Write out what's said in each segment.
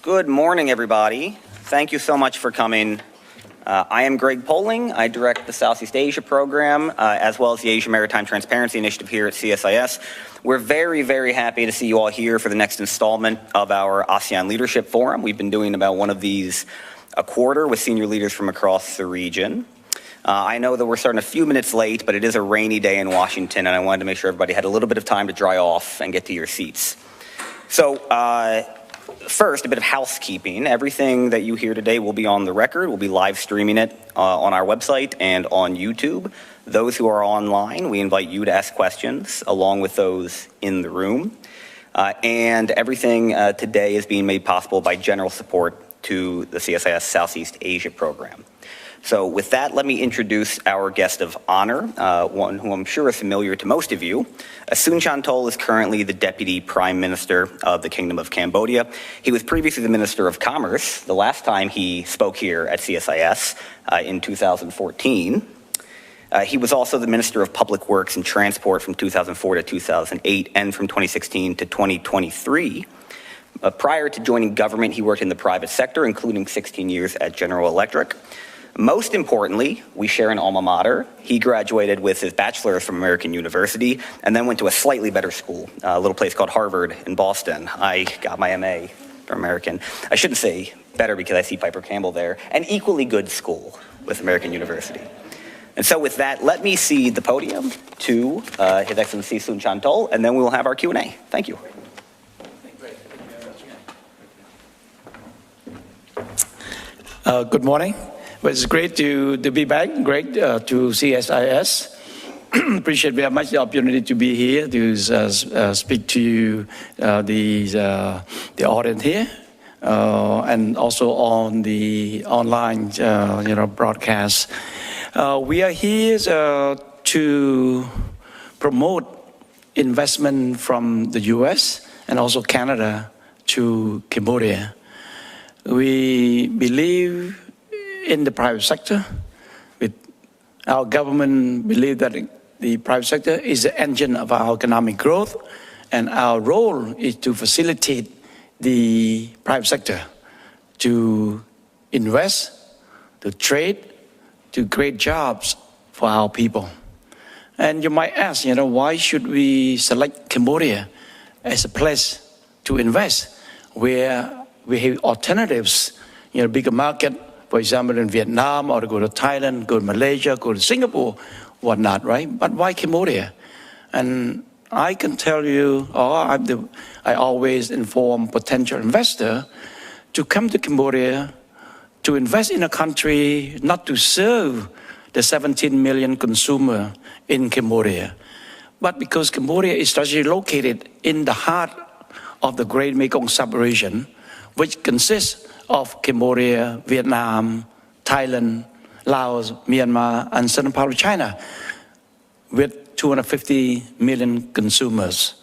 Good morning, everybody. Thank you so much for coming. I am Greg Poling. I direct the Southeast Asia program, as well as the Asia Maritime Transparency Initiative here at CSIS. We're very, very happy to see you all here for the next installment of our ASEAN Leadership Forum. We've been doing about one of these a quarter with senior leaders from across the region. I know that we're starting a few minutes late, but it is a rainy day in Washington, and I wanted to make sure everybody had a little bit of time to dry off and get to your seats. So, first, a bit of housekeeping. Everything that you hear today will be on the record. We'll be live streaming it on our website and on YouTube. Those who are online, we invite you to ask questions along with those in the room. And everything today is being made possible by general support to the CSIS Southeast Asia program. So with that, let me introduce our guest of honor, one who I'm sure is familiar to most of you. Sun Chantol is currently the Deputy Prime Minister of the Kingdom of Cambodia. He was previously the Minister of Commerce the last time he spoke here at CSIS in 2014. He was also the Minister of Public Works and Transport from 2004 to 2008 and from 2016 to 2023. Prior to joining government, he worked in the private sector, including 16 years at General Electric. Most importantly, we share an alma mater. He graduated with his bachelor's from American University and then went to a slightly better school, a little place called Harvard in Boston. I got my MA from American. I shouldn't say better because I see Piper Campbell there. An equally good school with American University. And so with that, let me cede the podium to His Excellency Sun Chantol, and then we will have our Q&A. Thank you. Good morning. Well, it's great to be back. Great to CSIS. Appreciate very much the opportunity to be here to speak to you, the audience here, and also on the online, broadcast. We are here to promote investment from the U.S. and also Canada to Cambodia. We believe in the private sector. Our government believes that the private sector is the engine of our economic growth, and our role is to facilitate the private sector to invest, to trade, to create jobs for our people. And you might ask, why should we select Cambodia as a place to invest where we have alternatives, bigger market, for example, in Vietnam, or to go to Thailand, go to Malaysia, go to Singapore, whatnot, right? But why Cambodia? And I can tell you, I always inform potential investor to come to Cambodia to invest in a country, not to serve the 17 million consumer in Cambodia, but because Cambodia is strategically located in the heart of the Great Mekong Sub-region, which consists of Cambodia, Vietnam, Thailand, Laos, Myanmar, and certain part of China, with 250 million consumers.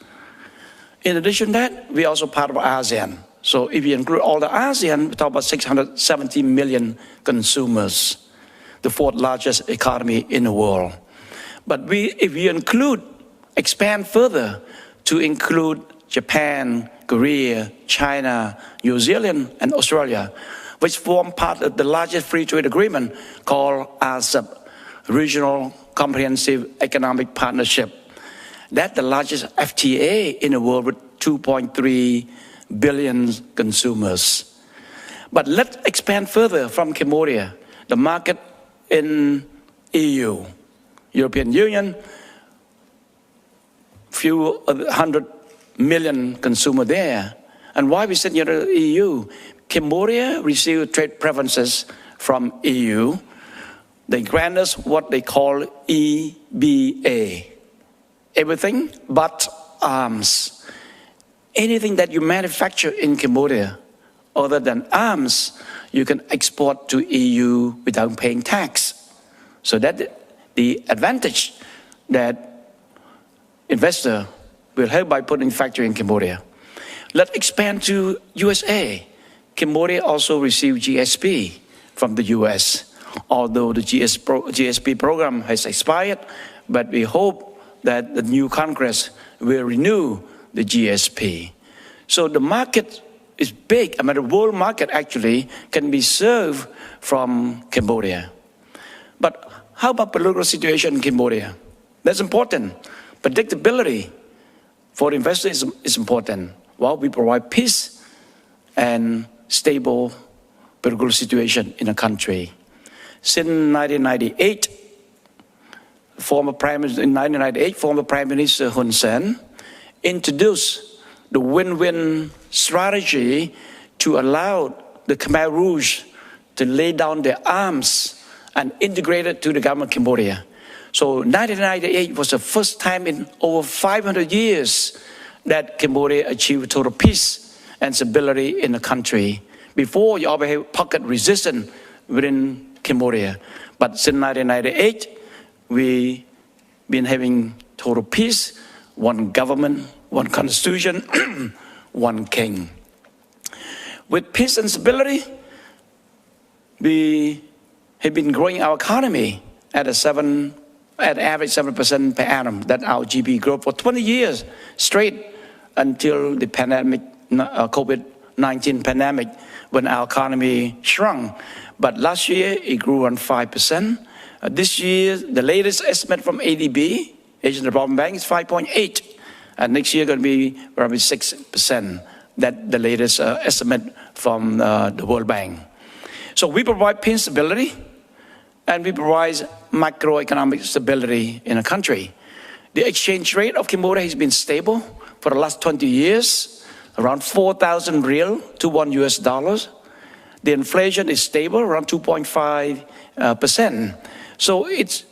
In addition to that, we are also part of ASEAN. So if you include all the ASEAN, we talk about 670 million consumers, the fourth largest economy in the world. But if we expand further to include Japan, Korea, China, New Zealand, and Australia, which form part of the largest free trade agreement called RCEP, Regional Comprehensive Economic Partnership. That's the largest FTA in the world with 2.3 billion consumers. But let's expand further from Cambodia. The market in EU, European Union, few hundred million consumer there. And why we said the EU? Cambodia received trade preferences from EU. They grant us what they call EBA. Everything but arms. Anything that you manufacture in Cambodia other than arms, you can export to EU without paying tax. So that's the advantage that investor will help by putting factory in Cambodia. Let's expand to USA. Cambodia also received GSP from the US. Although the GSP program has expired, but we hope that the new Congress will renew the GSP. So the market is big. I mean, the world market actually can be served from Cambodia. But how about political situation in Cambodia? That's important. Predictability for investors is important. Well, we provide peace and stable political situation in the country. Since 1998, former Prime Minister Hun Sen introduced the win-win strategy to allow the Khmer Rouge to lay down their arms and integrate it to the government of Cambodia. So 1998 was the first time in over 500 years that Cambodia achieved total peace and stability in the country. Before, you always have pocket resistance within Cambodia. But since 1998, we've been having total peace, one government, one constitution, one king. With peace and stability, we have been growing our economy at average 7% per annum. That's our GDP growth for 20 years straight until the pandemic, COVID-19 pandemic, when our economy shrunk. But last year, it grew on 5%. This year, the latest estimate from ADB, Asian Development Bank, is 5.8. And next year, going to be probably 6%. That's the latest estimate from the World Bank. So we provide peace stability, and we provide macroeconomic stability in the country. The exchange rate of Cambodia has been stable for the last 20 years, around 4,000 real to $1. The inflation is stable, around 2.5%. So it's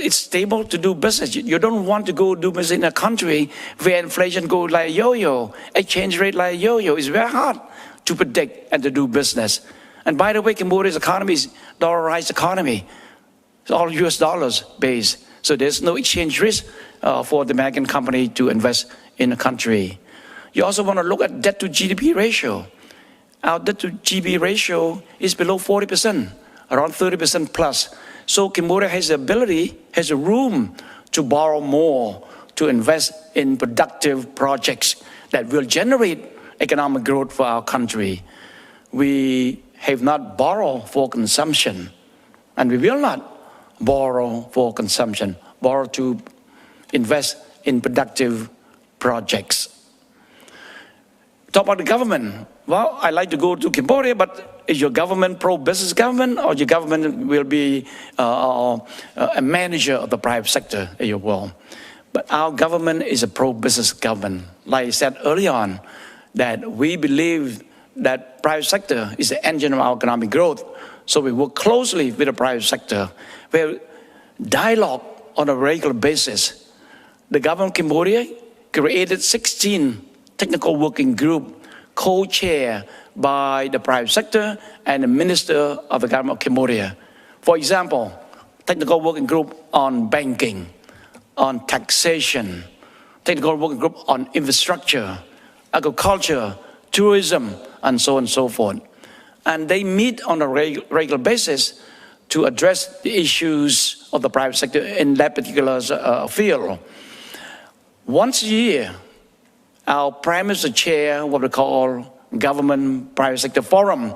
stable to do business. You don't want to go do business in a country where inflation goes like a yo-yo, exchange rate like a yo-yo. It's very hard to predict and to do business. And by the way, Cambodia's economy is dollarized economy. It's all US dollars based. So there's no exchange risk for the American company to invest in the country. You also want to look at debt to GDP ratio. Our debt to GDP ratio is below 40%, around 30% plus. So Cambodia has the ability, has the room to borrow more, to invest in productive projects that will generate economic growth for our country. We have not borrowed for consumption, and we will not borrow for consumption, borrow to invest in productive projects. Talk about the government. Well, I like to go to Cambodia, but is your government pro-business government, or your government will be a manager of the private sector in your world? But our government is a pro-business government. Like I said early on, that we believe that private sector is the engine of our economic growth. So we work closely with the private sector. We have dialogue on a regular basis. The government of Cambodia created 16 technical working groups co-chaired by the private sector and the minister of the government of Cambodia. For example, technical working group on banking, on taxation, technical working group on infrastructure, agriculture, tourism, and so on and so forth. And they meet on a regular basis to address the issues of the private sector in that particular field. Once a year, our Prime Minister chair what we call Government Private Sector Forum,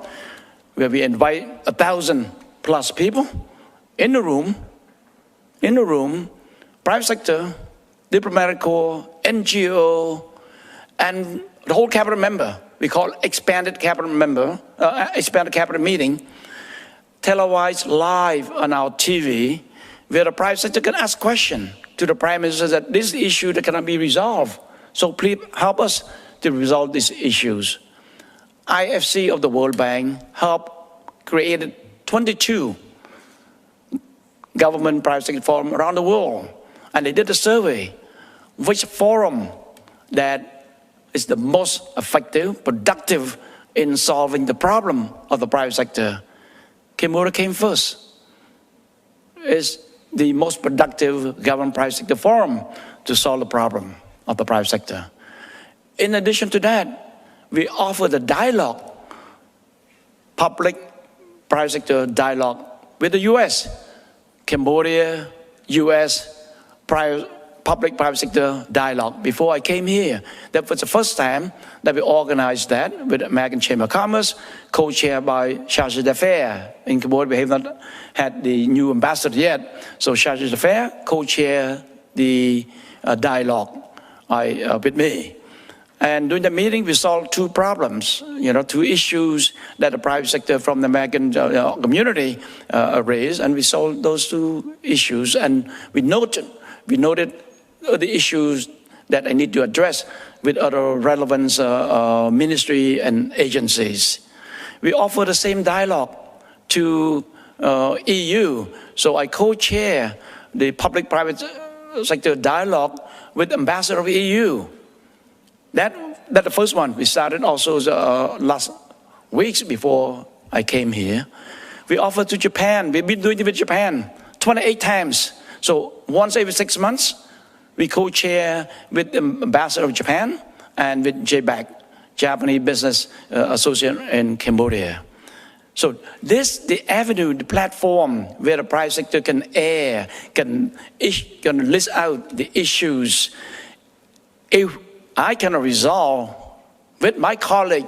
where we invite 1,000 plus people in the room, private sector, diplomatic corps, NGO, and the whole cabinet member. We call expanded cabinet meeting, televised live on our TV, where the private sector can ask questions to the Prime Minister that this issue that cannot be resolved. So please help us to resolve these issues. IFC of the World Bank helped create 22 government private sector forums around the world. And they did a survey, which forum that is the most effective, productive in solving the problem of the private sector. Cambodia came first. It's the most productive government private sector forum to solve the problem of the private sector. In addition to that, we offer the dialogue, public-private sector dialogue with the U.S. Cambodia, U.S. private public-private sector dialogue before I came here. That was the first time that we organized that with American Chamber of Commerce, co-chaired by Chargé d'Affaires. In Cambodia, we have not had the new ambassador yet. So Chargé d'Affaires co-chaired the dialogue with me. And during the meeting, we solved two problems, two issues that the private sector from the American community raised, and we solved those two issues. And we noted the issues that I need to address with other relevant ministry and agencies. We offer the same dialogue to EU. So I co-chair the public-private sector dialogue with Ambassador of EU. That's the first one. We started also last weeks before I came here. We offered to Japan. We've been doing it with Japan 28 times. So once every 6 months, we co-chair with the Ambassador of Japan and with JBAC, Japanese Business Association in Cambodia. So the avenue, the platform where the private sector can can list out the issues. If I cannot resolve with my colleague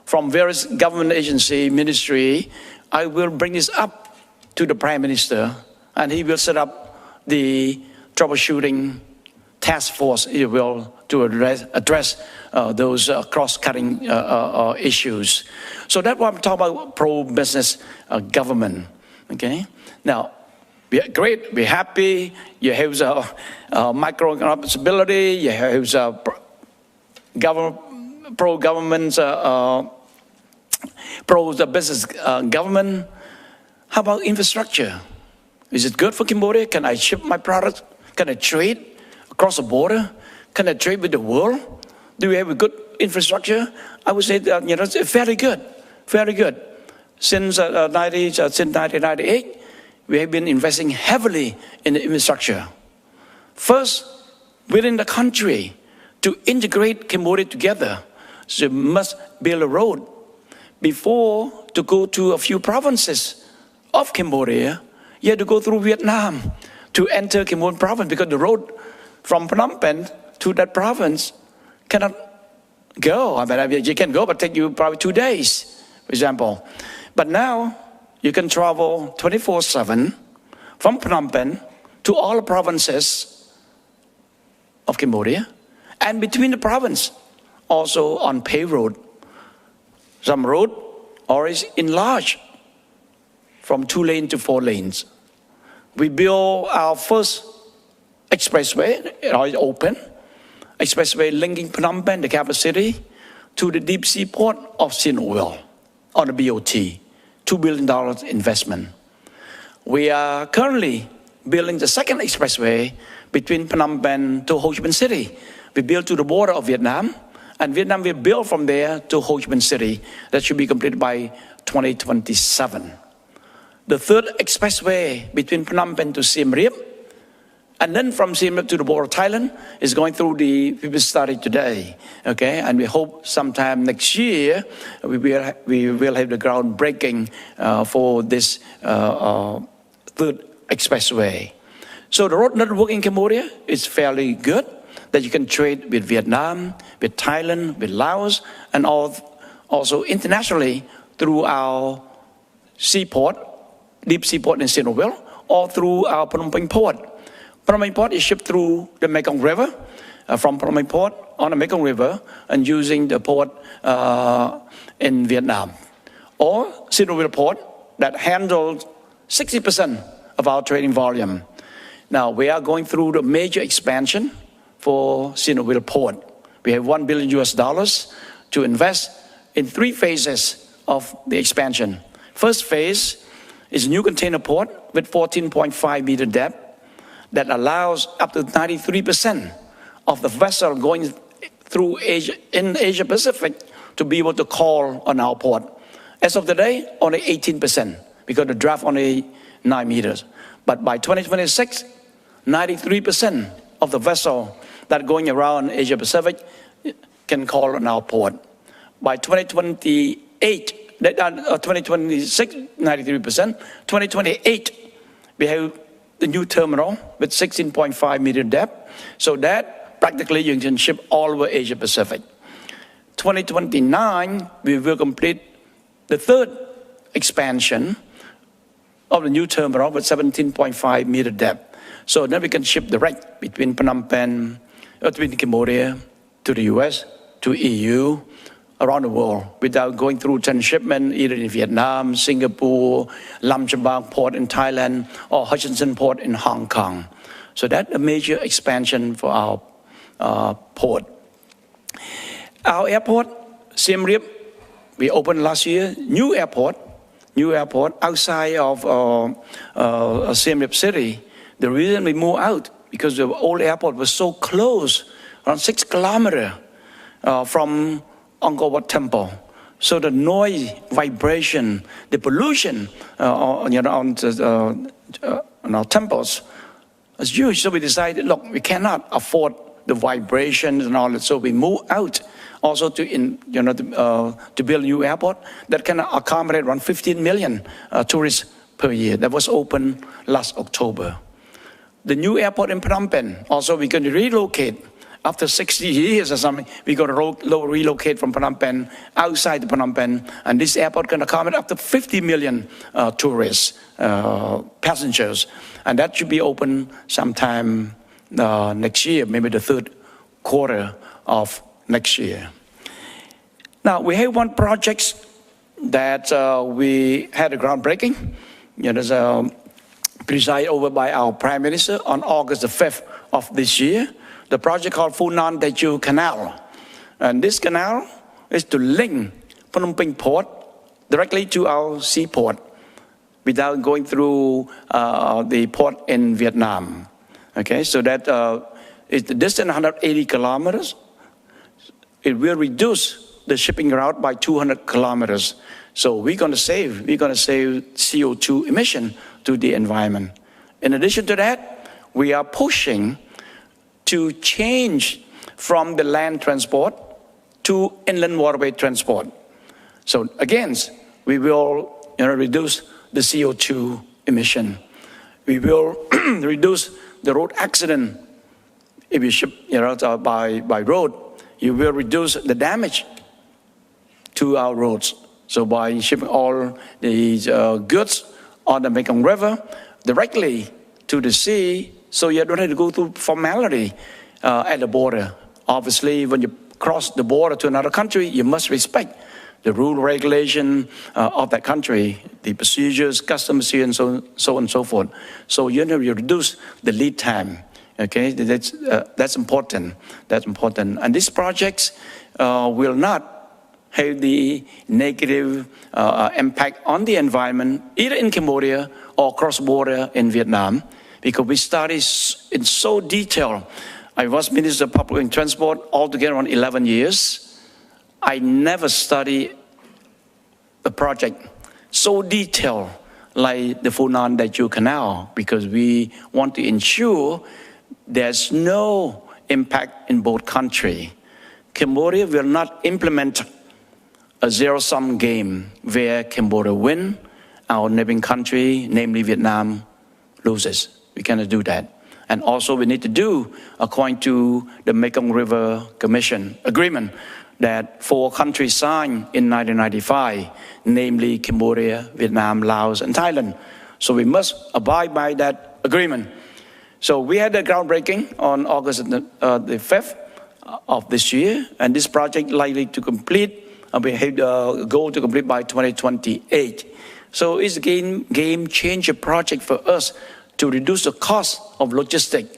from various government agency, ministry, I will bring this up to the Prime Minister, and he will set up the troubleshooting task force, if you will, to address those cross-cutting issues. So that's what I'm talking about, pro-business government, okay? Now, we're great, we're happy, you have microeconomic stability, you have pro-government, pro-business government. How about infrastructure? Is it good for Cambodia? Can I ship my product? Can I trade across the border? Can I trade with the world? Do we have a good infrastructure? I would say that, it's very good, very good. Since 1998, we have been investing heavily in the infrastructure. First, within the country, to integrate Cambodia together, so you must build a road. Before, to go to a few provinces of Cambodia, you had to go through Vietnam to enter Cambodian province, because the road from Phnom Penh to that province cannot go. I mean, you can go, but take you probably 2 days, for example. But now, you can travel 24/7 from Phnom Penh to all the provinces of Cambodia, and between the province, also on paved road. Some road already enlarged from 2 lanes to 4 lanes. We built our first expressway, it already open, expressway linking Phnom Penh, the capital city, to the deep sea port of Siem Reap on the BOT, $2 billion investment. We are currently building the second expressway between Phnom Penh to Ho Chi Minh City. We built to the border of Vietnam, and Vietnam will build from there to Ho Chi Minh City. That should be completed by 2027. The third expressway between Phnom Penh to Siem Reap, and then from Siem Reap to the border of Thailand, is going through the people study today. Okay, and we hope sometime next year we will have the groundbreaking for this third expressway. So the road network in Cambodia is fairly good, that you can trade with Vietnam, with Thailand, with Laos, and also internationally through our seaport, deep seaport in Siem Reap, or through our Phnom Penh port. Phnom Penh port is shipped through the Mekong River, from Phnom Penh port on the Mekong River, and using the port in Vietnam. Or Siem Reap port that handles 60% of our trading volume. Now we are going through the major expansion for Siem Reap port. We have $1 billion to invest in 3 phases of the expansion. First phase is a new container port with 14.5 meter depth that allows up to 93% of the vessel going through Asia Pacific to be able to call on our port. As of today, only 18%, because the draft only 9 meters. But by 2026, 93% of the vessel that are going around Asia Pacific can call on our port. By 2028, 2026, 93%. 2028, we have the new terminal with 16.5 meter depth, so that practically you can ship all over Asia Pacific. 2029, we will complete the third expansion of the new terminal with 17.5 meter depth. So then we can ship direct between Phnom Penh, between Cambodia to the US, to EU, around the world, without going through transshipment either in Vietnam, Singapore, Lam Chabang port in Thailand, or Hutchinson port in Hong Kong. So that's a major expansion for our port. Our airport, Siem Reap, we opened last year, new airport outside of Siem Reap city. The reason we moved out, because the old airport was so close, around 6 kilometers from Angkor Wat Temple. So the noise, vibration, the pollution on our temples is huge. So we decided, look, we cannot afford the vibrations and all that. So we moved out also to build a new airport that can accommodate around 15 million tourists per year. That was opened last October. The new airport in Phnom Penh, also we're going to relocate. After 60 years or something, we're going to relocate from Phnom Penh outside the Phnom Penh, and this airport can accommodate up to 50 million tourists, passengers, and that should be open sometime next year, maybe the third quarter of next year. Now, we have one project that we had a groundbreaking. There's a presided over by our Prime Minister on August the 5th of this year. The project called Funan Daeju Canal. And this canal is to link Phnom Penh port directly to our seaport without going through the port in Vietnam. Okay, so that is the distance 180 kilometers. It will reduce the shipping route by 200 kilometers. So we're going to save CO2 emission to the environment. In addition to that, we are pushing to change from the land transport to inland waterway transport. So again, we will reduce the CO2 emission. We will reduce the road accident. If you ship by road, you will reduce the damage to our roads. So by shipping all these goods on the Mekong River directly to the sea, so you don't have to go through formality at the border. Obviously, when you cross the border to another country, you must respect the rule regulation of that country, the procedures, customs here, and so on and so forth. So you reduce the lead time. Okay, that's important. That's important. And these projects will not have the negative impact on the environment, either in Cambodia or cross-border in Vietnam, because we studied in so detail. I was Minister of Public and Transport altogether around 11 years. I never studied a project so detailed like the Funan Daeju Canal, because we want to ensure there's no impact in both countries. Cambodia will not implement a zero-sum game where Cambodia wins, our neighboring country, namely Vietnam, loses. We cannot do that. And also we need to do, according to the Mekong River Commission agreement, that 4 countries signed in 1995, namely Cambodia, Vietnam, Laos, and Thailand. So we must abide by that agreement. So we had the groundbreaking on August the 5th of this year, and this project likely to complete, we have a goal to complete by 2028. So it's a game changer project for us to reduce the cost of logistics.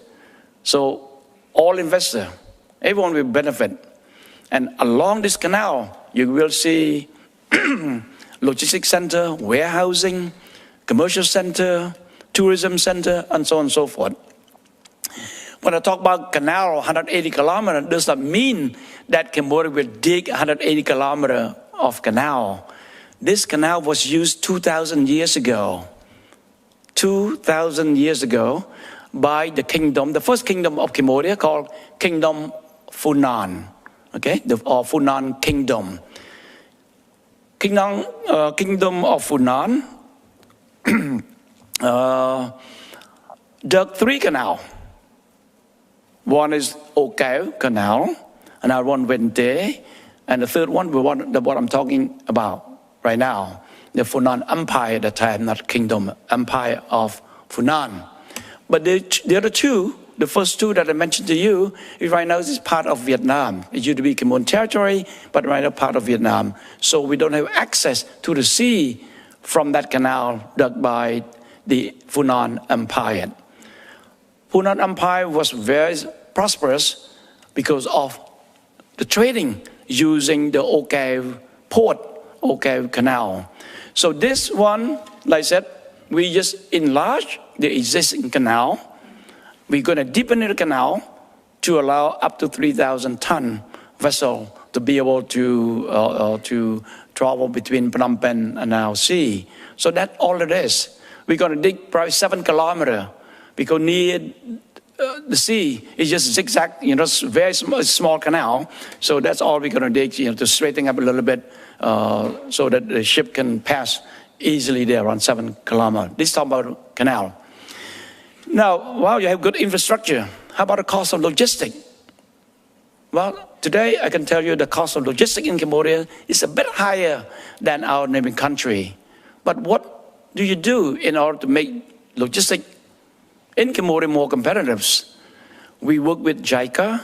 So all investors, everyone will benefit. And along this canal, you will see logistics center, warehousing, commercial center, tourism center, and so on and so forth. When I talk about canal 180 kilometers, does that mean that Cambodia will dig 180 kilometers of canal? This canal was used 2,000 years ago. 2,000 years ago by the kingdom, the first kingdom of Cambodia called Kingdom Funan. Okay, or Funan Kingdom. Kingdom of Funan dug 3 canals. One is Okao Canal, another one Wente, and the third one, what I'm talking about right now, the Funan Empire at the time, not Kingdom, Empire of Funan. But the other two, the first two that I mentioned to you, right now is part of Vietnam. It used to be Cambodia territory, but right now part of Vietnam. So we don't have access to the sea from that canal dug by the Funan Empire. Funan Empire was very prosperous because of the trading using the Okao port, Okao Canal. So this one, like I said, we just enlarge the existing canal. We're going to deepen the canal to allow up to 3,000 ton vessel to be able to travel between Phnom Penh and our sea. So that's all it is. We're going to dig probably 7 kilometers because near the sea is just zigzag, it's a very small canal. So that's all we're going to dig, to straighten up a little bit so that the ship can pass easily there around 7 kilometers. This is talking about canal. Now, while you have good infrastructure, how about the cost of logistics? Well, today I can tell you the cost of logistics in Cambodia is a bit higher than our neighboring country. But what do you do in order to make logistics in Cambodia more competitive? We work with JICA,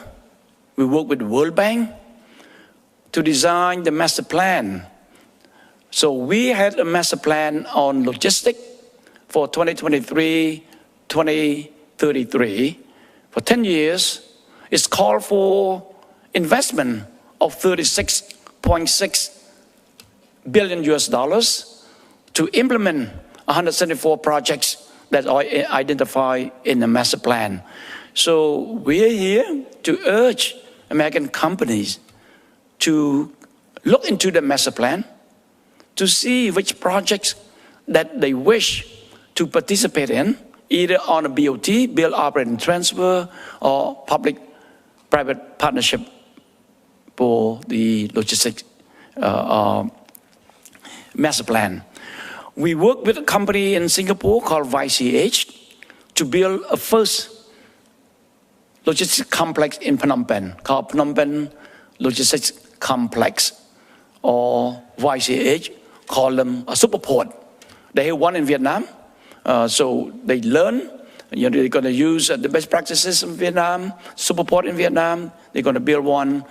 we work with the World Bank to design the master plan. So we had a master plan on logistics for 2023-2033. For 10 years, it's called for investment of $36.6 billion to implement 174 projects that are identified in the master plan. So we're here to urge American companies to look into the master plan to see which projects that they wish to participate in, either on a BOT, build, operate, and transfer, or public-private partnership for the logistics master plan. We work with a company in Singapore called YCH to build a first logistics complex in Phnom Penh called Phnom Penh Logistics Complex, or YCH, call them a super port. They have one in Vietnam, so they learn. They're going to use the best practices in Vietnam, super port in Vietnam. They're going to build one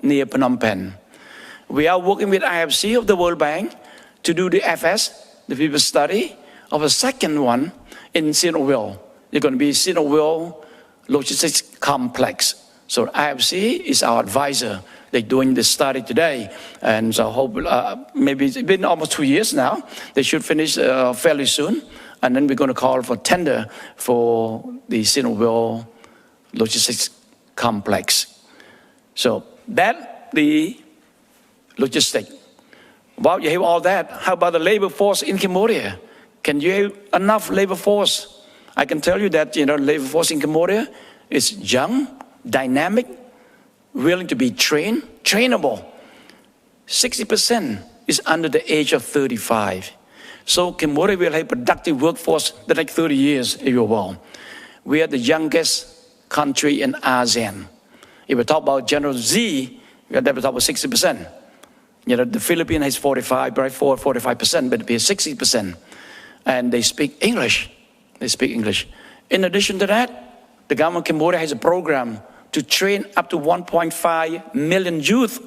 near Phnom Penh. We are working with IFC of the World Bank to do the FS, the feasibility study, of a second one in Sihanoukville. They're going to be Sihanoukville Logistics Complex. So IFC is our advisor. They're doing this study today, and so hope maybe it's been almost 2 years now. They should finish fairly soon, and then we're going to call for tender for the Sihanoukville Logistics Complex. So that the logistics. Well, you have all that. How about the labor force in Cambodia? Can you have enough labor force? I can tell you that labor force in Cambodia is young, dynamic, willing to be trained, trainable. 60% is under the age of 35. So Cambodia will have productive workforce the next 30 years, if you will. We are the youngest country in ASEAN. If we talk about General Z, we talk about 60%. The Philippines has 45%, but it is 60%. And they speak English. They speak English. In addition to that, the government of Cambodia has a program to train up to 1.5 million youth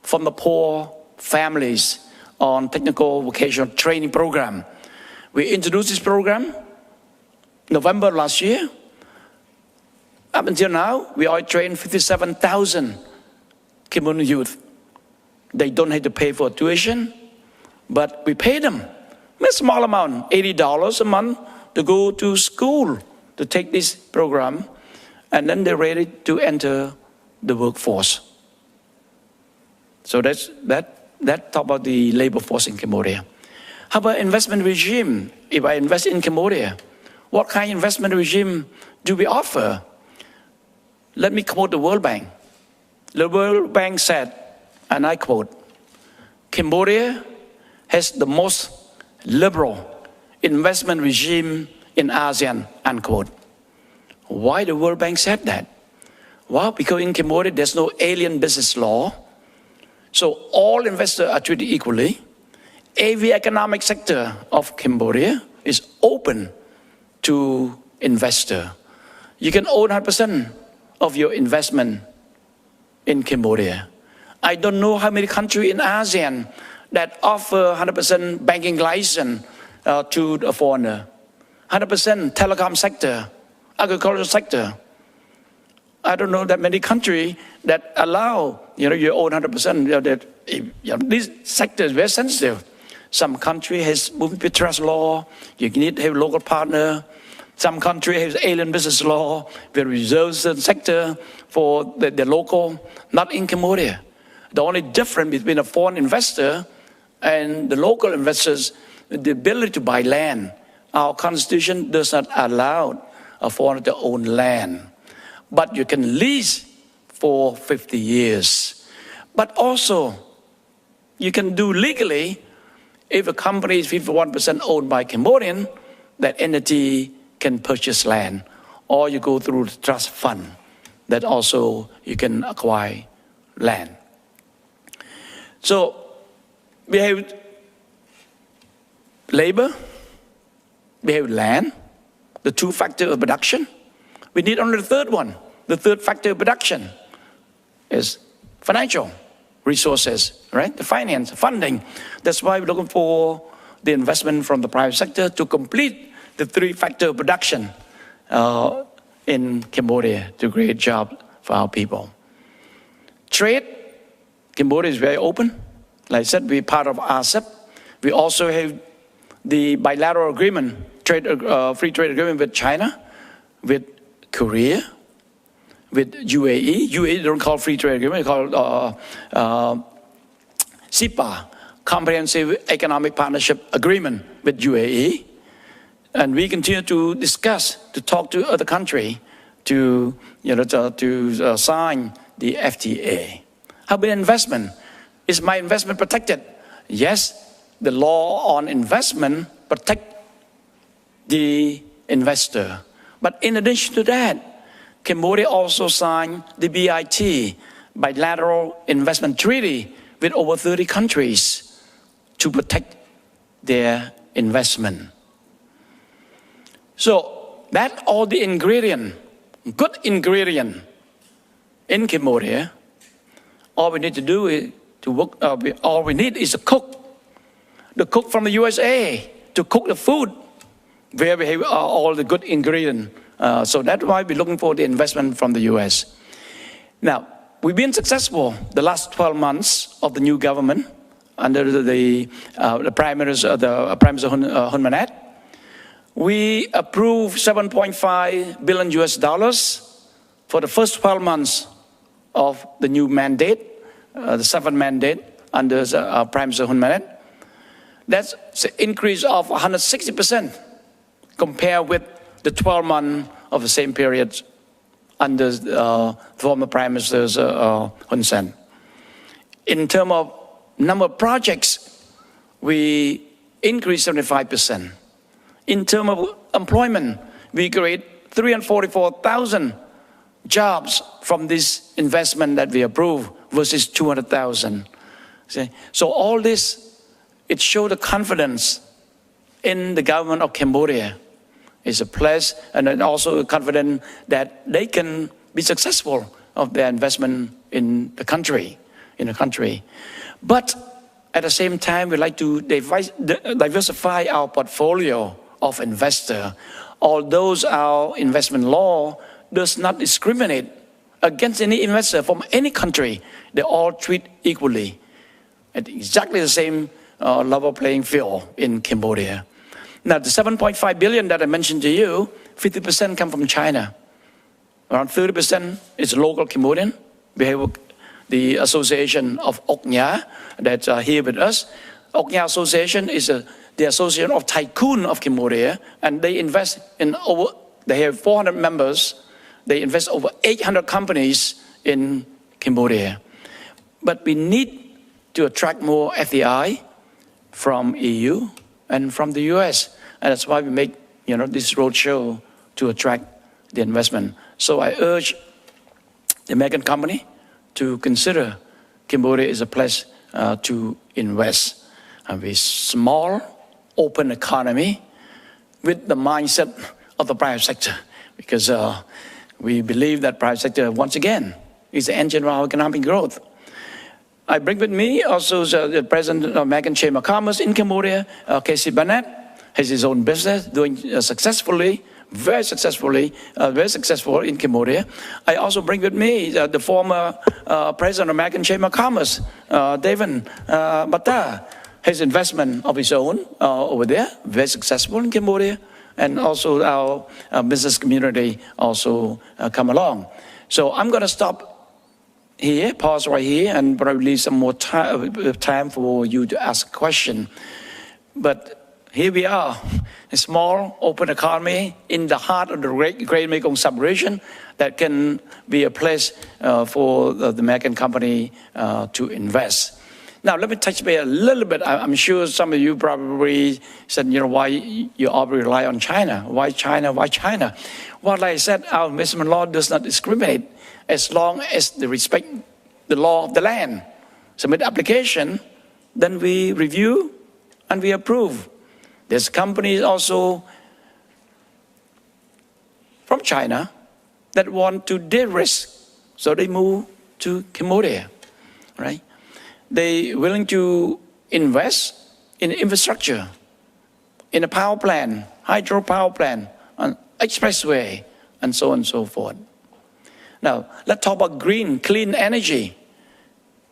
from the poor families on technical vocational training program. We introduced this program November last year. Up until now, we already trained 57,000 Cambodian youth. They don't have to pay for tuition, but we pay them a small amount, $80 a month, to go to school to take this program, and then they're ready to enter the workforce. So that talk about the labor force in Cambodia. How about investment regime? If I invest in Cambodia, what kind of investment regime do we offer? Let me quote the World Bank. The World Bank said, and I quote, Cambodia has the most liberal investment regime in ASEAN, unquote. Why the World Bank said that? Well, because in Cambodia, there's no alien business law. So all investors are treated equally. Every economic sector of Cambodia is open to investor. You can own 100% of your investment in Cambodia. I don't know how many countries in ASEAN that offer 100% banking license to a foreigner. 100% telecom sector, agricultural sector. I don't know that many countries that allow, you own 100%. This sector is very sensitive. Some country has moving trust law. You need to have local partner. Some country has alien business law, where reserves the sector for the local, not in Cambodia. The only difference between a foreign investor and the local investors, the ability to buy land. Our constitution does not allow a foreigner to own land. But you can lease for 50 years. But also, you can do legally, if a company is 51% owned by Cambodian, that entity can purchase land. Or you go through the trust fund, that also you can acquire land. So, we have labor, we have land, the two factors of production. We need only the third one. The third factor of production is financial resources, right? The finance, funding. That's why we're looking for the investment from the private sector to complete the three factor of production in Cambodia to create jobs for our people. Trade, Cambodia is very open. Like I said, we're part of RCEP. We also have the bilateral agreement, free trade agreement with China, with Korea, with UAE. UAE don't call free trade agreement, they call CEPA, Comprehensive Economic Partnership Agreement with UAE. And we continue to discuss, to talk to other countries to sign the FTA. How about investment? Is my investment protected? Yes, the law on investment protect the investor. But in addition to that, Cambodia also signed the BIT, Bilateral Investment Treaty, with over 30 countries to protect their investment. So that's all the ingredient, good ingredient in Cambodia. All we need to do is to work, all we need is a cook. The cook from the USA to cook the food where we have all the good ingredients. So that's why we're looking for the investment from the US. Now, we've been successful the last 12 months of the new government under the Prime Minister, Hun Manet. We approved $7.5 billion US for the first 12 months of the new mandate, the seventh mandate under Prime Minister Hun Manet. That's an increase of 160% compared with the 12 months of the same period under former Prime Minister Hun Sen. In terms of number of projects, we increased 75%. In terms of employment, we create 344,000 jobs from this investment that we approve versus 200,000. So all this, it shows the confidence in the government of Cambodia. It's a place, and then also confident that they can be successful of their investment in the country. But at the same time, we like to diversify our portfolio of investor. Although our investment law does not discriminate against any investor from any country, they all treat equally at exactly the same level playing field in Cambodia. Now, the 7.5 billion that I mentioned to you, 50% come from China. Around 30% is local Cambodian. We have the association of Ok Nha that's here with us. Ok Nha Association is the association of tycoon of Cambodia, and they invest in over, they have 400 members. They invest over 800 companies in Cambodia. But we need to attract more FDI from EU and from the US. And that's why we make this roadshow to attract the investment. So I urge the American company to consider Cambodia is a place to invest. And with small, open economy, with the mindset of the private sector, because we believe that private sector, once again, is the engine of our economic growth. I bring with me also the president of the American Chamber of Commerce in Cambodia, Casey Barnett, has his own business, doing successfully, very successful in Cambodia. I also bring with me the former president of the American Chamber of Commerce, David Bata, his investment of his own over there, very successful in Cambodia. And also our business community also come along. So I'm going to stop here, pause right here, and probably leave some more time for you to ask a question. But here we are, a small, open economy in the heart of the Great Mekong Sub-region that can be a place for the American company to invest. Now, let me touch base a little bit. I'm sure some of you probably said, why you all rely on China? Why China? Why China? Well, like I said, our investment law does not discriminate as long as they respect the law of the land. Submit application, then we review and we approve. There's companies also from China that want to de-risk, so they move to Cambodia, right? They're willing to invest in infrastructure, in a power plant, hydropower plant, an expressway, and so on and so forth. Now, let's talk about green, clean energy.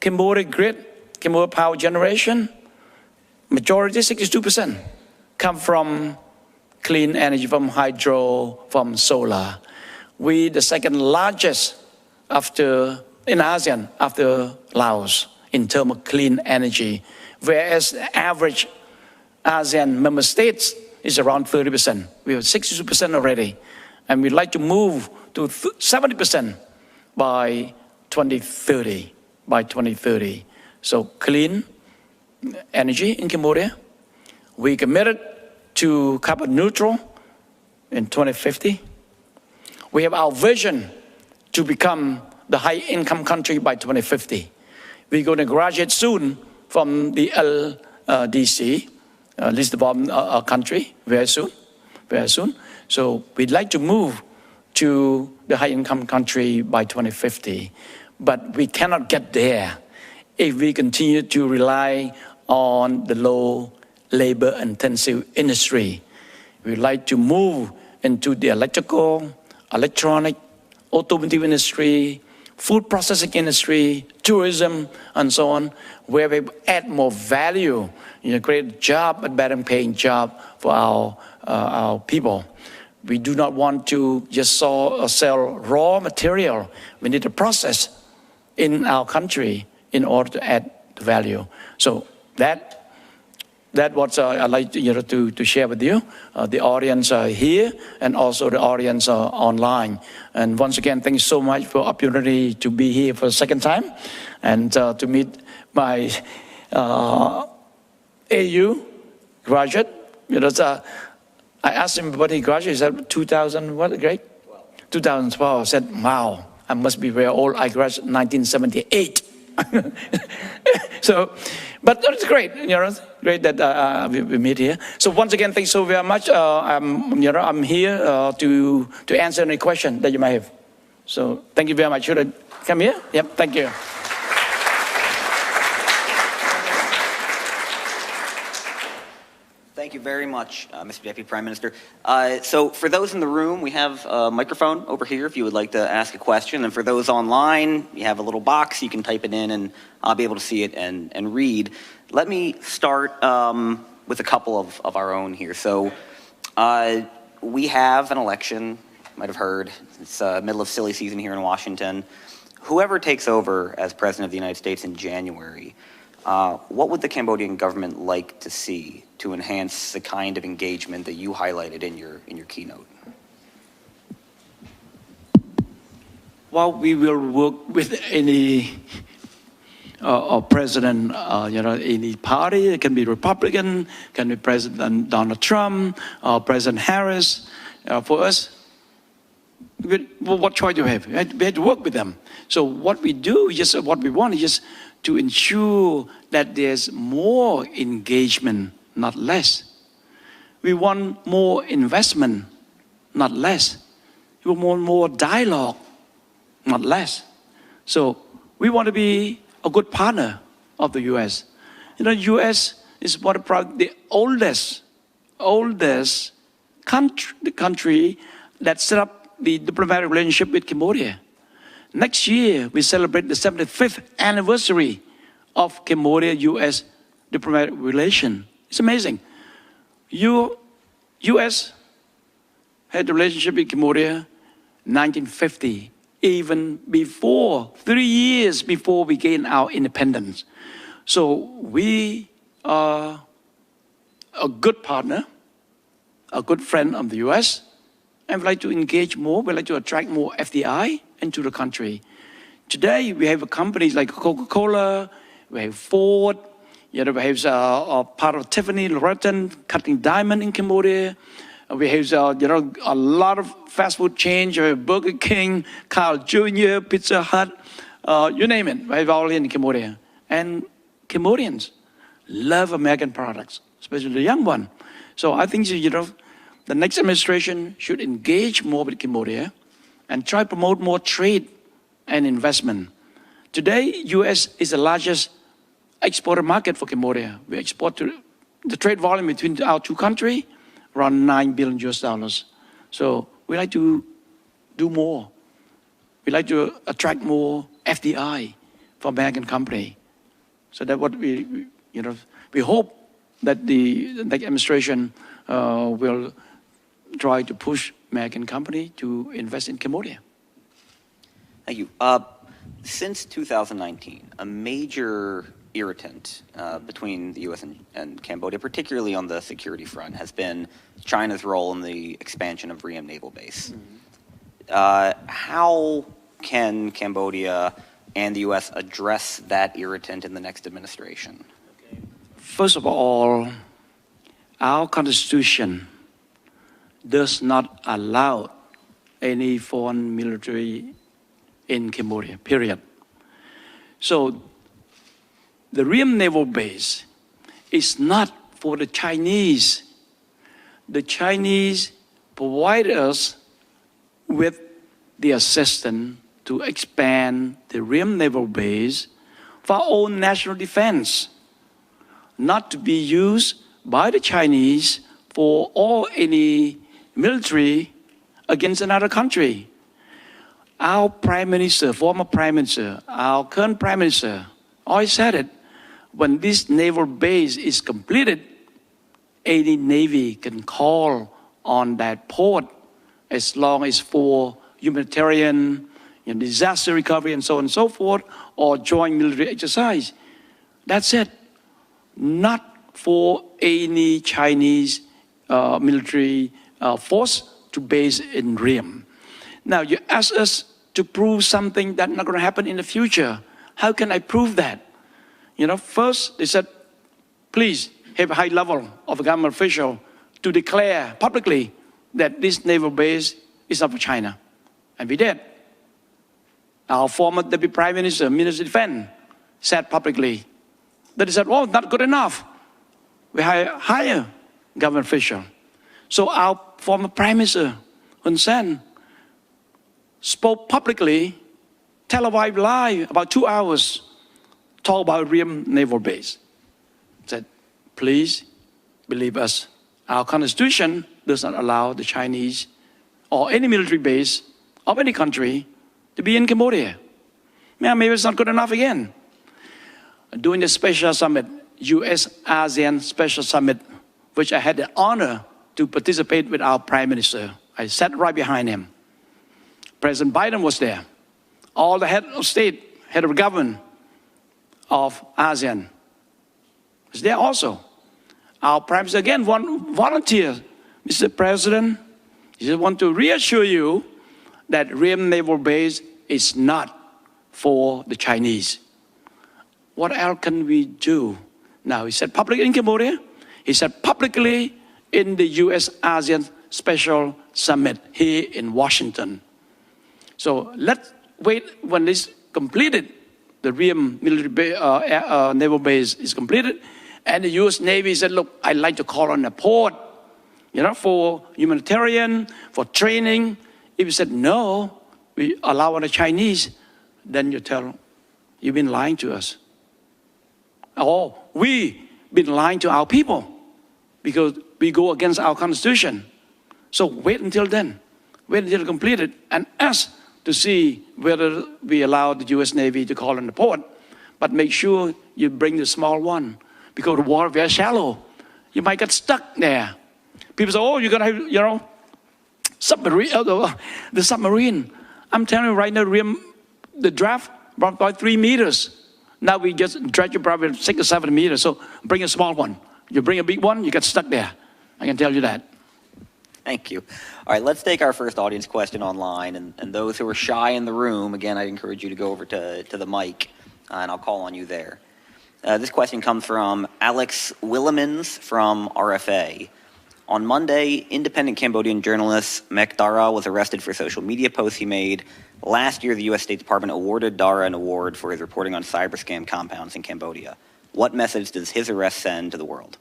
Cambodia grid, Cambodia power generation, majority, 62%, come from clean energy, from hydro, from solar. We the second largest in ASEAN after Laos in terms of clean energy, whereas the average ASEAN member states is around 30%. We have 62% already, and we'd like to move to 70% by 2030. By 2030, so clean energy in Cambodia. We committed to carbon neutral in 2050. We have our vision to become the high-income country by 2050. We're going to graduate soon from the LDC, least developed country, very soon. So we'd like to move to the high-income country by 2050. But we cannot get there if we continue to rely on the low labor-intensive industry. We'd like to move into the electrical, electronic, automotive industry, food processing industry, tourism, and so on, where we add more value, create a job, a better paying job for our people. We do not want to just sell raw material. We need to process in our country in order to add value. So that what I'd like to share with you, the audience here and also the audience online. And once again, thank you so much for the opportunity to be here for the second time and to meet my AU graduate. I asked him what he graduated. He said 2000, what grade? 2012. I said, wow, I must be very old. I graduated in 1978. So, but it's great, great that we meet here. So once again, thanks so very much. I'm here to answer any question that you might have. So thank you very much. Should I come here? Yep, thank you. Thank you very much, Mr. Deputy Prime Minister. So for those in the room, we have a microphone over here if you would like to ask a question. And for those online, you have a little box. You can type it in and I'll be able to see it and read. Let me start with a couple of our own here. So we have an election, you might have heard. It's middle of silly season here in Washington. Whoever takes over as President of the United States in January, what would the Cambodian government like to see to enhance the kind of engagement that you highlighted in your keynote? Well, we will work with any or president, any party. It can be Republican, can be President Donald Trump, or President Harris. For us, what choice do we have? We had to work with them. So what we do, just what we want is just to ensure that there's more engagement, not less. We want more investment, not less. We want more dialogue, not less. So we want to be a good partner of the U.S. U.S. is the oldest country that set up the diplomatic relationship with Cambodia. Next year, we celebrate the 75th anniversary of Cambodia-U.S. diplomatic relation. It's amazing. U.S. had a relationship with Cambodia in 1950, even before, 3 years before we gained our independence. So we are a good partner, a good friend of the U.S., and we'd like to engage more, we'd like to attract more FDI into the country. Today, we have companies like Coca-Cola, we have Ford, we have part of Tiffany, Loretton, cutting diamond in Cambodia. We have a lot of fast food chains, Burger King, Carl Jr., Pizza Hut, you name it, we have all in Cambodia. And Cambodians love American products, especially the young one. So I think the next administration should engage more with Cambodia and try to promote more trade and investment. Today, U.S. is the largest exporter market for Cambodia. We export to the trade volume between our two countries, around $9 billion. So we like to do more. We like to attract more FDI for American company. So that's what we hope that the next administration will try to push American company to invest in Cambodia. Thank you. Since 2019, a major irritant between the U.S. and Cambodia, particularly on the security front, has been China's role in the expansion of Ream Naval Base. How can Cambodia and the U.S. address that irritant in the next administration? First of all, our Constitution does not allow any foreign military in Cambodia, period. So the Ream Naval Base is not for the Chinese. The Chinese provide us with the assistance to expand the Ream Naval Base for our own national defense, not to be used by the Chinese for any military against another country. Our Prime Minister, former Prime Minister, our current Prime Minister, always said it, when this naval base is completed, any Navy can call on that port as long as for humanitarian, disaster recovery and so on and so forth, or joint military exercise. That's it. Not for any Chinese military force to base in Ream. Now, you ask us to prove something that's not going to happen in the future. How can I prove that? First, they said, please have a high level of a government official to declare publicly that this naval base is not for China. And we did. Our former Deputy Prime Minister, Minister of Defense, said publicly that he said, well, not good enough. We hire government official. So our former Prime Minister, Hun Sen, spoke publicly, televised live, about 2 hours, talk about Ream Naval Base. Said, please believe us. Our Constitution does not allow the Chinese or any military base of any country to be in Cambodia. Maybe it's not good enough again. During the special summit, U.S.-ASEAN Special Summit, which I had the honor to participate with our Prime Minister. I sat right behind him. President Biden was there. All the head of state, head of government of ASEAN was there also. Our Prime Minister again volunteered. Mr. President, I just want to reassure you that Ream Naval Base is not for the Chinese. what else can we do? Now, he said publicly in Cambodia. He said publicly in the U.S.-ASEAN Special Summit here in Washington. So let's wait when this completed, the Ream military naval base is completed, and the U.S. Navy said, look, I'd like to call on a port, for humanitarian, for training. If you said, no, we allow on the Chinese, then you tell, you've been lying to us. Or we've been lying to our people because we go against our constitution. So wait until then. Wait until completed and ask to see whether we allow the U.S. Navy to call on the port. But make sure you bring the small one because the water is very shallow. You might get stuck there. People say, oh, you're going to have, submarine, the submarine. I'm telling you right now, the draft brought by 3 meters. Now we just dredge it probably 6 or 7 meters. So bring a small one. You bring a big one, you get stuck there. I can tell you that. Thank you. All right, let's take our first audience question online. And those who are shy in the room, again, I encourage you to go over to the mic, and I'll call on you there. This question comes from Alex Willemans from RFA. On Monday, independent Cambodian journalist Mek Dara was arrested for social media posts he made. Last year, the U.S. State Department awarded Dara an award for his reporting on cyber scam compounds in Cambodia. What message does his arrest send to the world?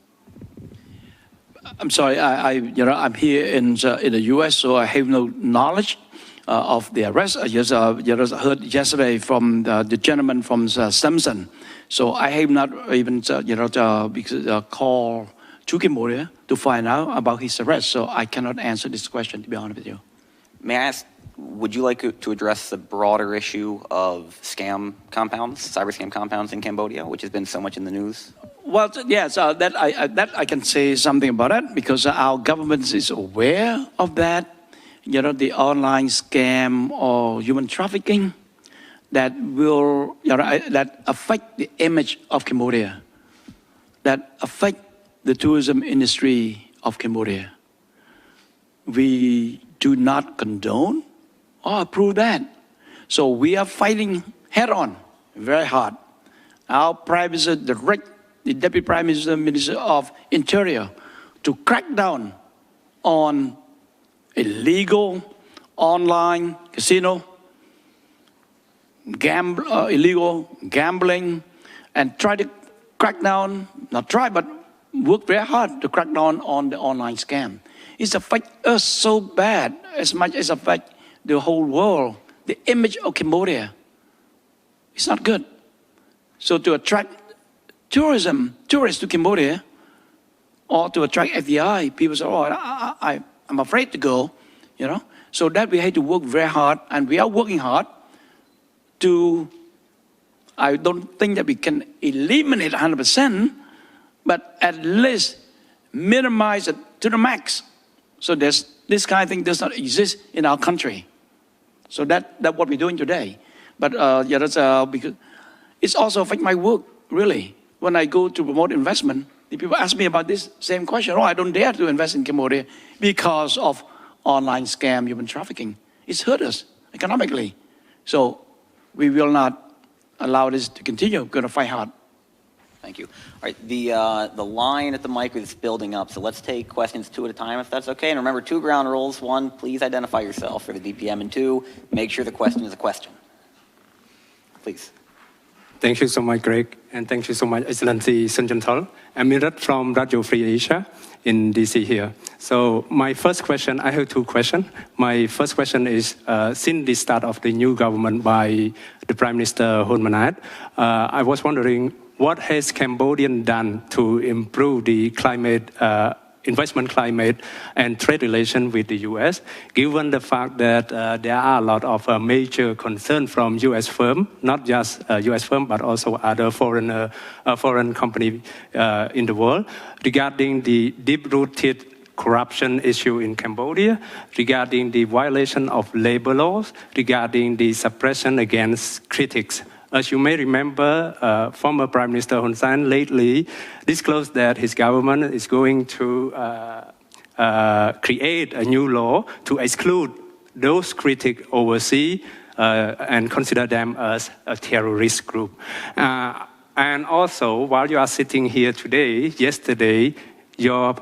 I'm sorry, I'm here in the U.S., so I have no knowledge of the arrest. I just heard yesterday from the gentleman from Samson. So I have not even, called to Cambodia to find out about his arrest. So I cannot answer this question, to be honest with you. May I ask, would you like to address the broader issue of scam compounds, cyber scam compounds in Cambodia, which has been so much in the news? Well, yes, that I can say something about that because our government is aware of that. The online scam or human trafficking that will, that affect the image of Cambodia, that affect the tourism industry of Cambodia. We do not condone or approve that. So we are fighting head on, very hard. Our Prime Minister direct the Deputy Prime Minister, Minister of Interior, to crack down on illegal online casino, illegal gambling, and try to crack down, not try, but work very hard to crack down on the online scam. It's affect us so bad, as much as affect the whole world. The image of Cambodia is not good. So to attract tourists to Cambodia, or to attract FDI, people say, oh, I'm afraid to go, So that we have to work very hard, and we are working hard I don't think that we can eliminate 100%, but at least minimize it to the max. So this kind of thing does not exist in our country. So that's what we're doing today. But that's because it's also affect my work, really. When I go to promote investment, the people ask me about this same question. Oh, I don't dare to invest in Cambodia because of online scam, human trafficking. It's hurt us economically. So we will not allow this to continue. We're going to fight hard. Thank you. All right, the line at the mic is building up, so let's take questions 2 at a time, if that's okay. And remember, 2 ground rules. 1, please identify yourself for the DPM, and 2, make sure the question is a question. Please. Thank you so much, Greg, and thank you so much, Excellency Sun Chun-thol. I'm Mirat from Radio Free Asia in DC here. So my first question, I have 2 questions. My first question is, since the start of the new government by the Prime Minister Hun Manet, I was wondering, what has Cambodia done to improve the climate, investment climate and trade relation with the U.S., given the fact that there are a lot of major concerns from U.S. firms, not just U.S. firms, but also other foreign companies in the world, regarding the deep-rooted corruption issue in Cambodia, regarding the violation of labor laws, regarding the suppression against critics. As you may remember, former Prime Minister Hun Sen lately disclosed that his government is going to create a new law to exclude those critics overseas and consider them as a terrorist group. And also, while you are sitting here today, yesterday, your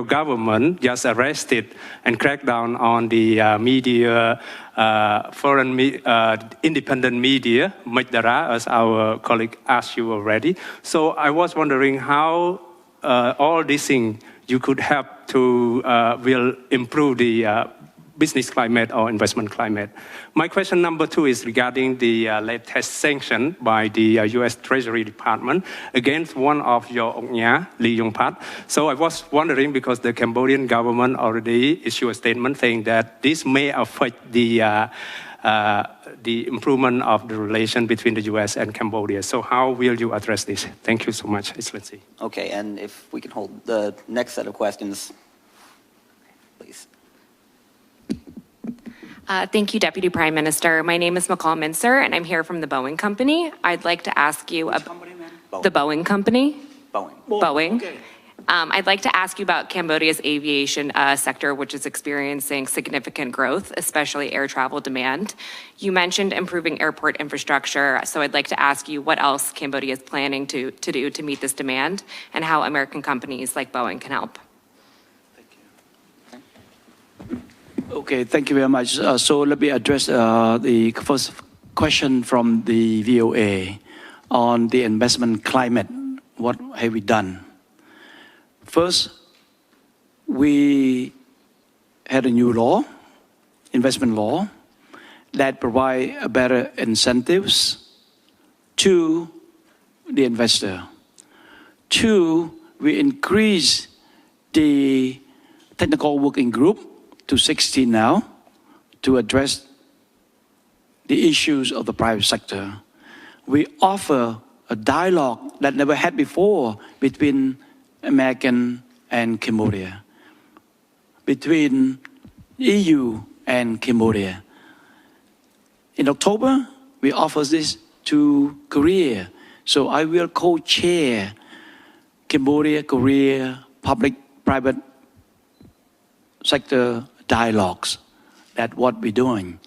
government just arrested and cracked down on the media, independent media, Majdara, as our colleague asked you already. So I was wondering how all these things you could help to will improve the business climate or investment climate. My question number 2 is regarding the latest sanction by the U.S. Treasury Department against one of your Oknya, Lee Yong-pat. So I was wondering, because the Cambodian government already issued a statement saying that this may affect the improvement of the relation between the U.S. and Cambodia. So how will you address this? Thank you so much, Excellency. Okay, and if we can hold the next set of questions, please. Thank you, Deputy Prime Minister. My name is McCall Mincer, and I'm here from the Boeing Company. I'd like to ask you about the Boeing Company. Boeing. Okay. I'd like to ask you about Cambodia's aviation sector, which is experiencing significant growth, especially air travel demand. You mentioned improving airport infrastructure, so I'd like to ask you what else Cambodia is planning to do to meet this demand, and how American companies like Boeing can help. Okay, thank you very much. So let me address the first question from the VOA on the investment climate. What have we done? First, we had a new law, investment law, that provide better incentives to the investor. 2, we increase the technical working group to 60 now to address the issues of the private sector. We offer a dialogue that never had before between American and Cambodia, between EU and Cambodia. In October, we offer this to Korea. So I will co-chair Cambodia-Korea public-private sector dialogues. That's what we're doing.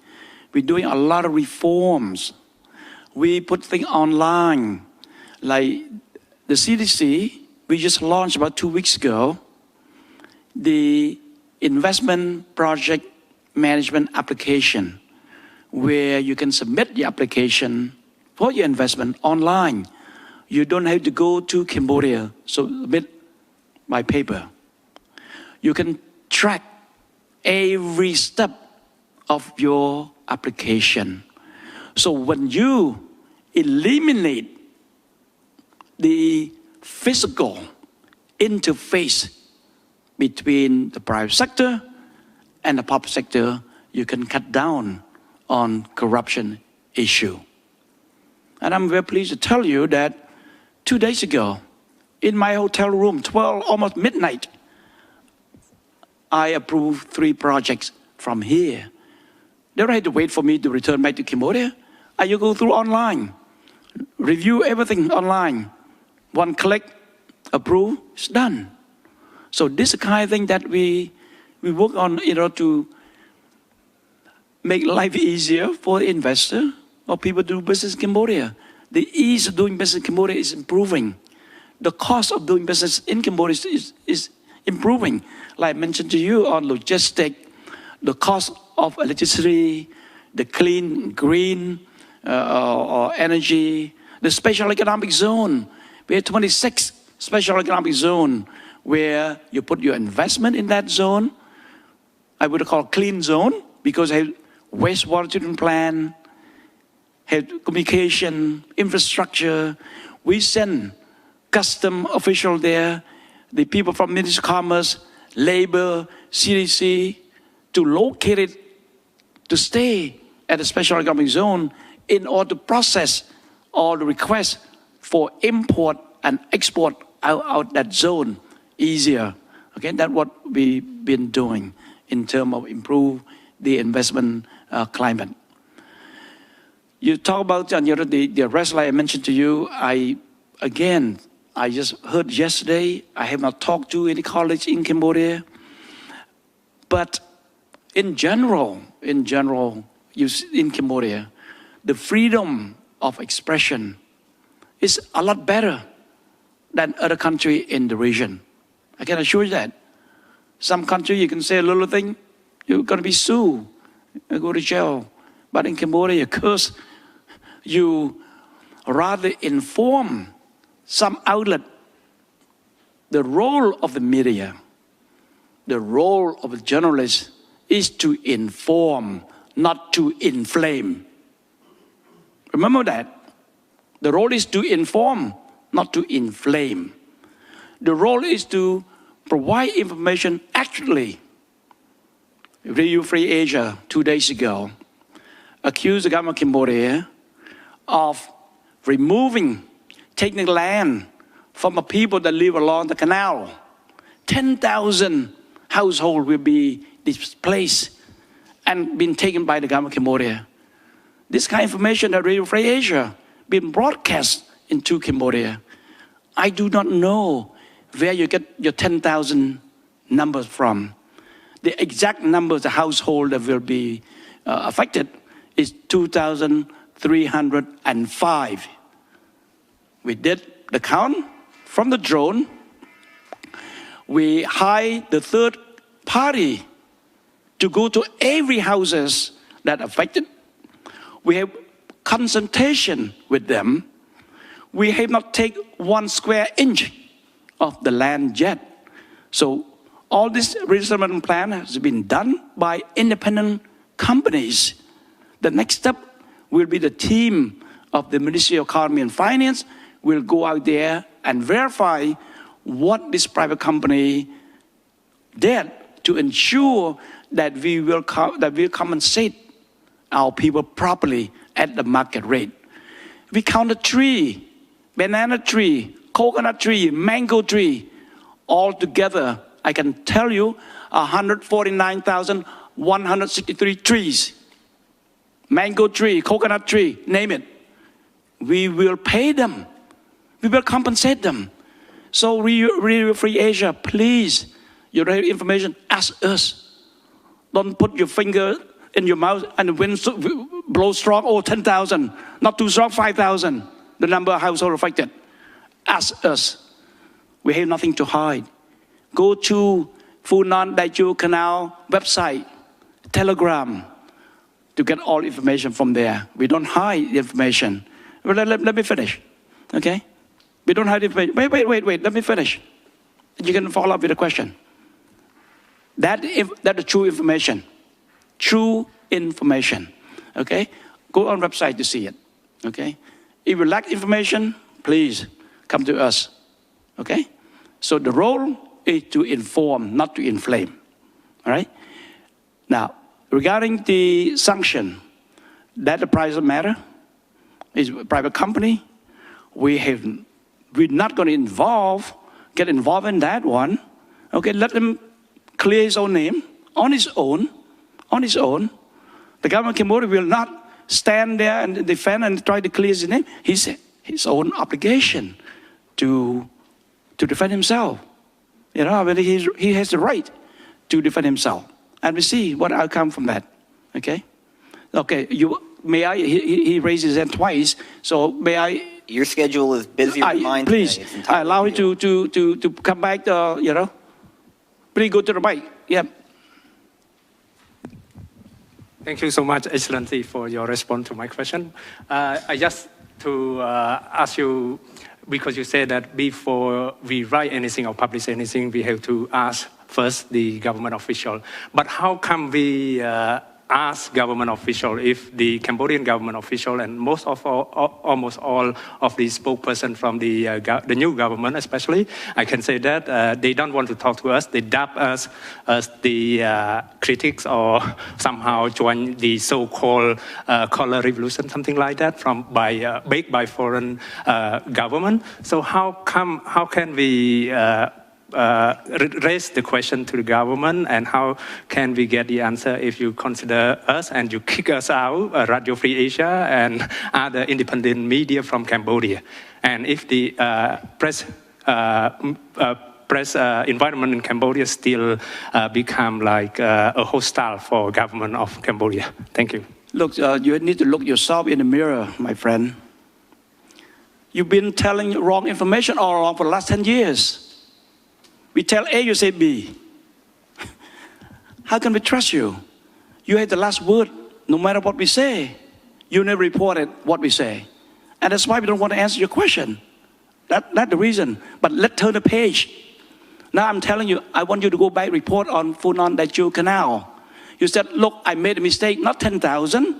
We're doing a lot of reforms. We put things online, like the CDC. We just launched about 2 weeks ago the investment project management application, where you can submit the application for your investment online. You don't have to go to Cambodia, so submit by paper. You can track every step of your application. So when you eliminate the physical interface between the private sector and the public sector, you can cut down on corruption issue. And I'm very pleased to tell you that 2 days ago, in my hotel room, almost midnight, I approved 3 projects from here. They don't have to wait for me to return back to Cambodia. You go through online, review everything online. 1 click, approve, it's done. So this is the kind of thing that we work on in order to make life easier for the investor or people to do business in Cambodia. The ease of doing business in Cambodia is improving. The cost of doing business in Cambodia is improving. Like I mentioned to you on logistics, the cost of electricity, the clean, green or energy, the special economic zone. We have 26 special economic zone where you put your investment in that zone. I would call clean zone because have wastewater treatment plant, have communication, infrastructure. We send custom official there, the people from Ministry of Commerce, Labor, CDC, to locate it, to stay at a special economic zone in order to process all the requests for import and export out that zone easier. Okay, that's what we've been doing in terms of improve the investment climate. You talk about the rest, like I mentioned to you. I just heard yesterday. I have not talked to any colleagues in Cambodia, but in general, in Cambodia, the freedom of expression is a lot better than other countries in the region. I can assure you that. Some country you can say a little thing, you're going to be sued, you go to jail. But in Cambodia, because you rather inform some outlet. The role of the media, the role of a journalist is to inform, not to inflame. Remember that. The role is to inform, not to inflame. The role is to provide information accurately. Radio Free Asia 2 days ago accused the government of Cambodia of taking land from the people that live along the canal. 10,000 households will be displaced and been taken by the government of Cambodia. This kind of information that Radio Free Asia been broadcast into Cambodia. I do not know where you get your 10,000 numbers from. The exact numbers of household that will be affected is 2,305. We did the count from the drone. We hired the third party to go to every houses that affected. We have consultation with them. We have not taken 1 square inch of the land yet. So all this resettlement plan has been done by independent companies. The next step will be the team of the Ministry of Economy and Finance will go out there and verify what this private company did to ensure that we will compensate our people properly at the market rate. We counted tree, banana tree, coconut tree, mango tree, all together, I can tell you 149,163 trees. Mango tree, coconut tree, name it. We will pay them. We will compensate them. So Radio Free Asia, please, you have information, ask us. Don't put your finger in your mouth and the wind blows strong, 10,000. Not too strong, 5,000. The number of households affected. Ask us. We have nothing to hide. Go to Funan Daiju Canal website, Telegram, to get all information from there. We don't hide the information. Well, let me finish, okay? We don't hide the information. Wait, let me finish. You can follow up with a question. That is true information. True information, okay? Go on website to see it, okay? If you lack information, please come to us, okay? So the role is to inform, not to inflame, all right? Now, regarding the sanction, that the private matter is a private company. We're not going to get involved in that one. Okay, let him clear his own name on his own. The government of Cambodia will not stand there and defend and try to clear his name. His own obligation to defend himself. You know, I mean, he has the right to defend himself. And we see what outcome from that, okay? Okay, he raised his hand twice, so may I? Your schedule is busier than mine today. Please, I allow you to come back, you know? Please go to the mic, yeah. Thank you so much, Excellency, for your response to my question. I just to ask you, because you said that before we write anything or publish anything, we have to ask first the government official. But how come we ask government official if the Cambodian government official and almost all of the spokesperson from the new government, especially, I can say that they don't want to talk to us. They dub us as the critics or somehow join the so-called color revolution, something like that, baked by foreign government. So how can we raise the question to the government, and how can we get the answer if you consider us and you kick us out, Radio Free Asia and other independent media from Cambodia? And if the press environment in Cambodia still become like a hostile for government of Cambodia? Thank you. Look, you need to look yourself in the mirror, my friend. You've been telling wrong information all along for the last 10 years. We tell A, you say B. How can we trust you? You have the last word, no matter what we say. You never reported what we say. And that's why we don't want to answer your question. That's the reason. But let's turn the page. Now I'm telling you, I want you to go back report on Funan Daichu Canal. You said, look, I made a mistake, not 10,000,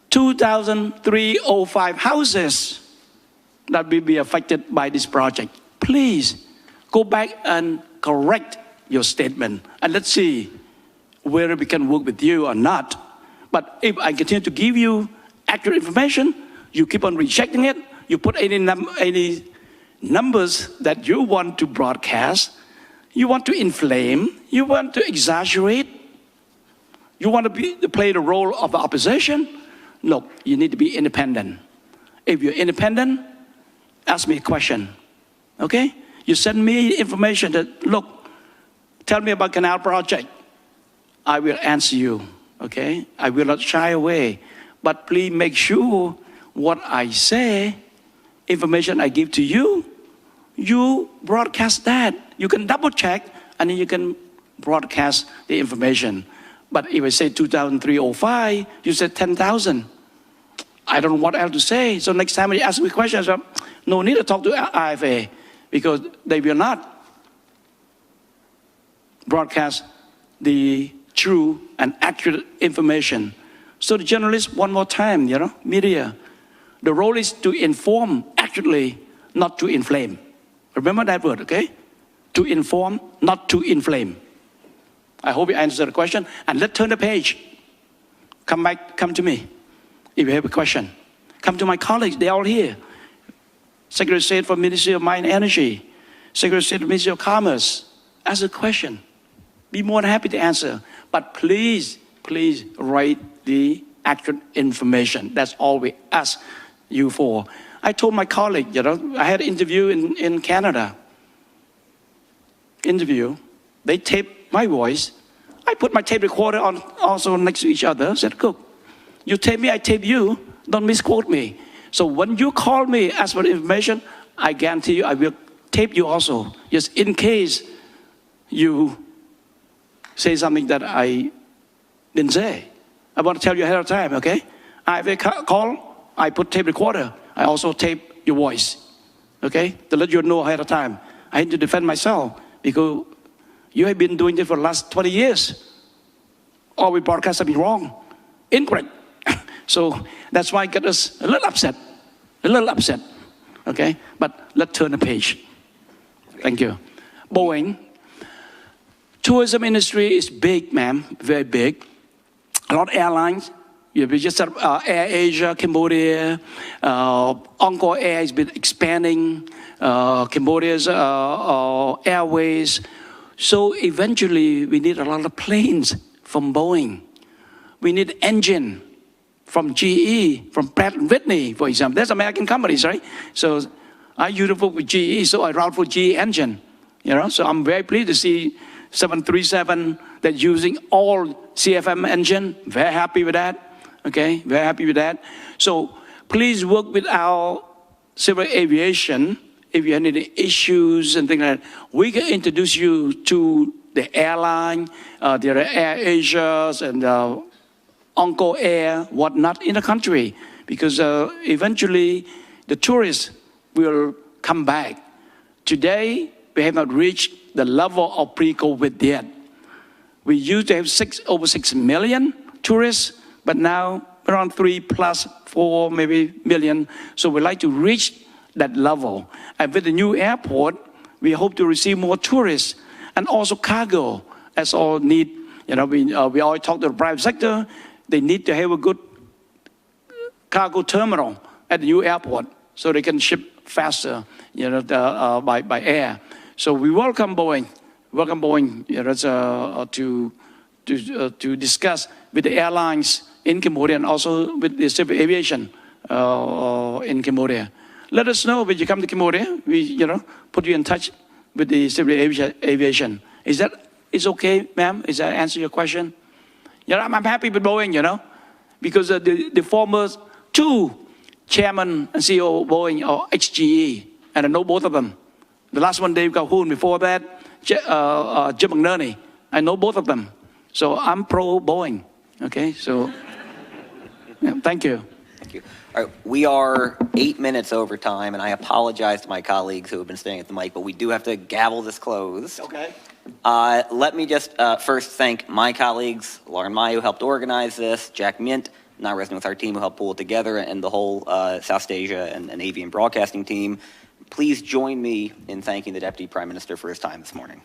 2,305 houses that will be affected by this project. Please go back and correct your statement. And let's see whether we can work with you or not. But if I continue to give you accurate information, you keep on rejecting it, you put any numbers that you want to broadcast, you want to inflame, you want to exaggerate, you want to play the role of the opposition. Look, you need to be independent. If you're independent, ask me a question, okay? You send me information that, look, tell me about canal project. I will answer you, okay? I will not shy away. But please make sure what I say, information I give to you, you broadcast that. You can double check and then you can broadcast the information. But if I say 2,305, you said 10,000. I don't know what else to say. So next time when you ask me questions, no need to talk to IFA because they will not broadcast the true and accurate information. So the journalists, one more time, media, the role is to inform accurately, not to inflame. Remember that word, okay? To inform, not to inflame. I hope you answered the question. And let's turn the page. Come back, come to me if you have a question. Come to my colleagues, they're all here. Secretary of State for Ministry of Mine and Energy, Secretary of State for Ministry of Commerce. Ask a question. Be more than happy to answer. But please, please write the accurate information. That's all we ask you for. I told my colleague, I had an interview in Canada. They taped my voice. I put my tape recorder on also next to each other. I said, Cook, you tape me, I tape you. Don't misquote me. So when you call me, ask for information, I guarantee you I will tape you also. Just in case you say something that I didn't say. I want to tell you ahead of time, okay? I have a call, I put tape recorder. I also tape your voice, okay? To let you know ahead of time. I had to defend myself because you have been doing this for the last 20 years. All we broadcast have been wrong, incorrect. So that's why it got us a little upset, okay? But let's turn the page. Thank you. Boeing. Tourism industry is big, ma'am, very big. A lot of airlines. We just said Air Asia, Cambodia, Encore Air has been expanding, Cambodia's airways. So eventually we need a lot of planes from Boeing. We need engine from GE, from Pratt & Whitney, for example. That's American companies, right? So I used to work with GE, so I route for GE engine. So I'm very pleased to see 737 that's using all CFM engine. Very happy with that. Okay, very happy with that. So please work with our civil aviation. If you have any issues and things like that, we can introduce you to the airline, there are Air Asias and Encore Air, whatnot in the country. Because eventually the tourists will come back. Today, we have not reached the level of pre-COVID yet. We used to have over 6 million tourists, but now around 3+4 maybe million. So we'd like to reach that level. And with the new airport, we hope to receive more tourists and also cargo. That's all need. We always talk to the private sector. They need to have a good cargo terminal at the new airport so they can ship faster, by air. So we welcome Boeing. To discuss with the airlines in Cambodia and also with the civil aviation in Cambodia. Let us know when you come to Cambodia. We, put you in touch with the civil aviation. Is okay, ma'am? Is that answer your question? I'm happy with Boeing, because the former two chairman and CEO of Boeing or HGE, and I know both of them. The last one, Dave Calhoun. Before that, Jim McNerney. I know both of them. So I'm pro Boeing. Okay, so yeah, thank you. Thank you. All right, we are 8 minutes over time, and I apologize to my colleagues who have been staying at the mic, but we do have to gavel this closed. Okay. Let me just first thank my colleagues, Lauren Mai, who helped organize this, Jack Mint, now resident with our team, who helped pull it together, and the whole South Asia and Avian Broadcasting team. Please join me in thanking the Deputy Prime Minister for his time this morning.